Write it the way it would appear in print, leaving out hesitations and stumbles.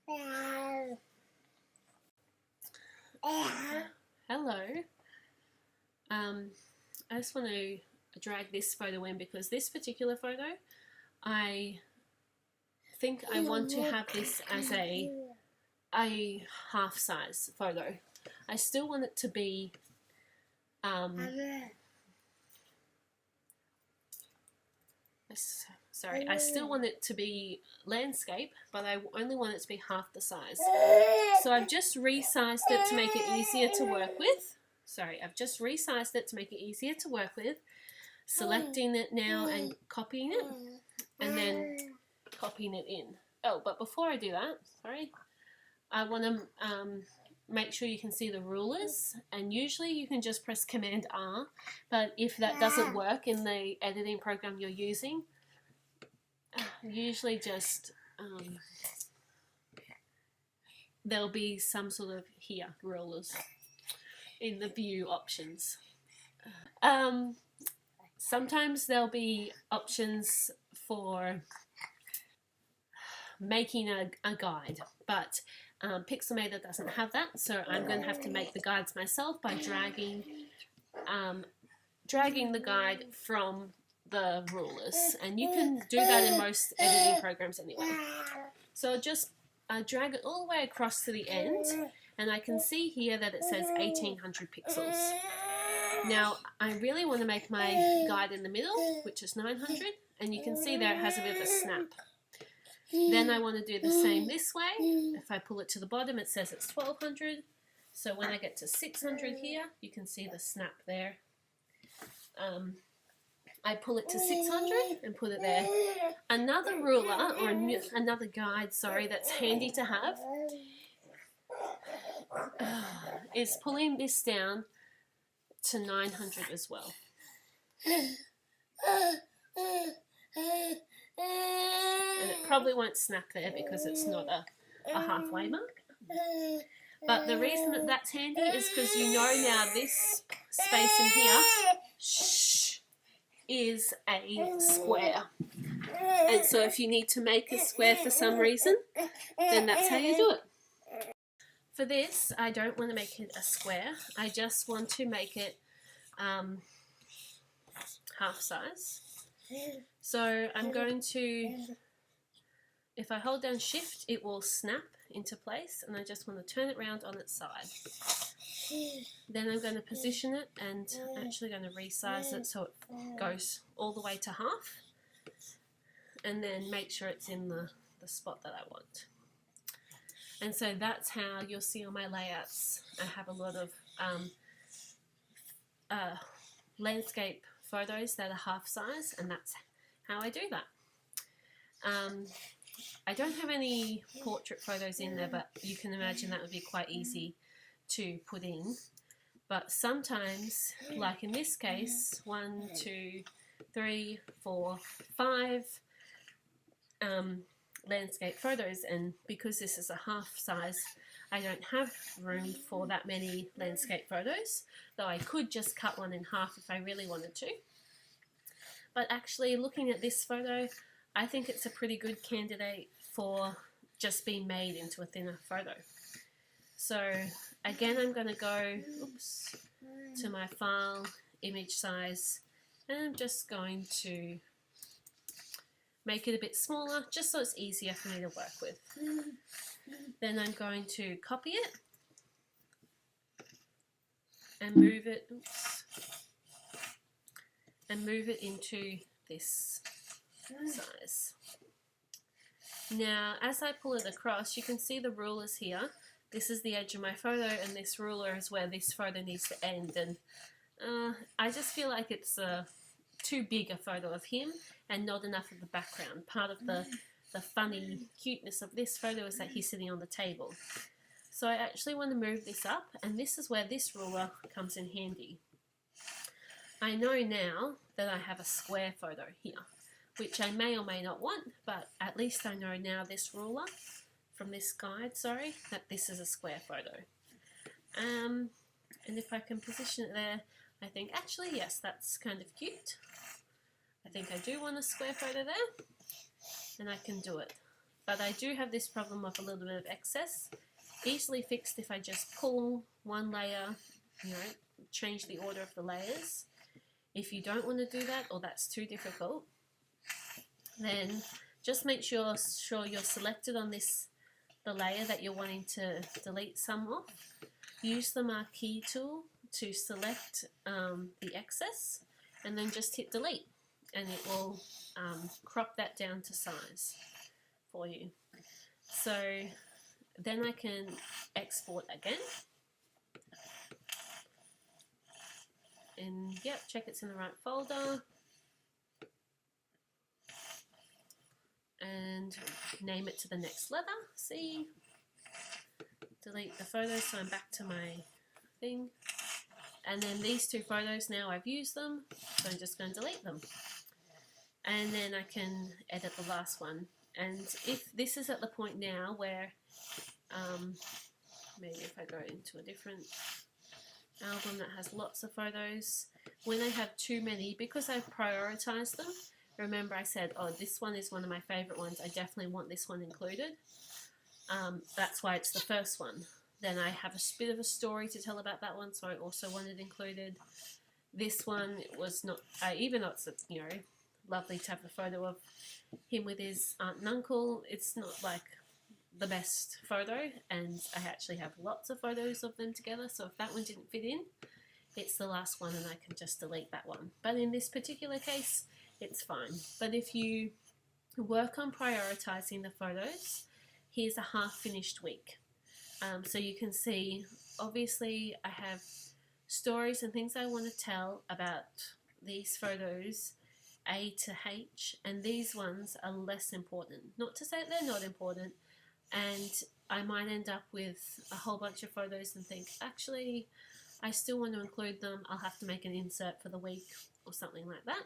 Hello. I just want to drag this photo in because this particular photo, I think I want to have this as a half size photo. I still want it to be I still want it to be landscape, but I only want it to be half the size. So I've just resized it to make it easier to work with. Selecting it now and copying it, and then copying it in. Oh, but before I do that, I want to make sure you can see the rulers, and usually you can just press Command R, but if that doesn't work in the editing program you're using, usually just there'll be some sort of rulers in the view options. Sometimes there'll be options for making a guide, but Pixelmator doesn't have that, so I'm going to have to make the guides myself by dragging the guide from the rulers, and you can do that in most editing programs anyway. So just drag it all the way across to the end, and I can see here that it says 1800 pixels. Now I really want to make my guide in the middle, which is 900, and you can see there it has a bit of a snap. Then I want to do the same this way. If I pull it to the bottom, it says it's 1200. So when I get to 600 here, you can see the snap there. I pull it to 600 and put it there. Another ruler, or another guide, that's handy to have is pulling this down to 900 as well. And it probably won't snap there because it's not a halfway mark. But the reason that that's handy is because you know now this space in here is a square. And so if you need to make a square for some reason, then that's how you do it. For this, I don't want to make it a square. I just want to make it half size. So I'm going to, if I hold down Shift, it will snap into place, and I just want to turn it around on its side. Then I'm going to position it, and I'm actually going to resize it so it goes all the way to half, and then make sure it's in the spot that I want. And so that's how you'll see on my layouts I have a lot of landscape photos that are half size, and that's how I do that. I don't have any portrait photos in there, but you can imagine that would be quite easy to put in. But sometimes, like in this case, 1, 2, 3, 4, 5 landscape photos, and because this is a half size, I don't have room for that many landscape photos, though I could just cut one in half if I really wanted to. But actually, looking at this photo, I think it's a pretty good candidate for just being made into a thinner photo. So again, I'm going to go to my file, image size, and I'm just going to make it a bit smaller, just so it's easier for me to work with. Then I'm going to copy it and move it, into this size. Now, as I pull it across, you can see the rulers here. This is the edge of my photo, and this ruler is where this photo needs to end. And I just feel like it's too big a photo of him and not enough of the background. Part of the funny cuteness of this photo is that he's sitting on the table. So I actually want to move this up, and this is where this ruler comes in handy. I know now that I have a square photo here, which I may or may not want, but at least I know now this ruler from this guide, that this is a square photo. And if I can position it there, I think actually, yes, that's kind of cute. I think I do want a square photo there, and I can do it. but I do have this problem of a little bit of excess. Easily fixed if I just pull one layer, you know, change the order of the layers. If you don't want to do that, or that's too difficult, then just make sure you're selected on the layer that you're wanting to delete some of. Use the marquee tool to select the excess, and then just hit delete, and it will crop that down to size for you. So then I can export again, and yep, check it's in the right folder, and name it to the next letter. See, delete the photos, so I'm back to my thing. And then these two photos, now I've used them, so I'm just going to delete them. And then I can edit the last one. And if this is at the point now where, maybe if I go into a different album that has lots of photos, when I have too many, because I've prioritized them, remember I said, oh, this one is one of my favorite ones, I definitely want this one included. That's why it's the first one. Then I have a bit of a story to tell about that one, so I also want it included. This one was not, even though it's, you know, lovely to have a photo of him with his aunt and uncle, it's not like the best photo, and I actually have lots of photos of them together, so if that one didn't fit in, it's the last one and I can just delete that one. But in this particular case, it's fine. But if you work on prioritizing the photos, here's a half-finished week. So you can see, obviously, I have stories and things I want to tell about these photos, A to H, and these ones are less important. Not to say they're not important, and I might end up with a whole bunch of photos and think, actually, I still want to include them. I'll have to make an insert for the week or something like that.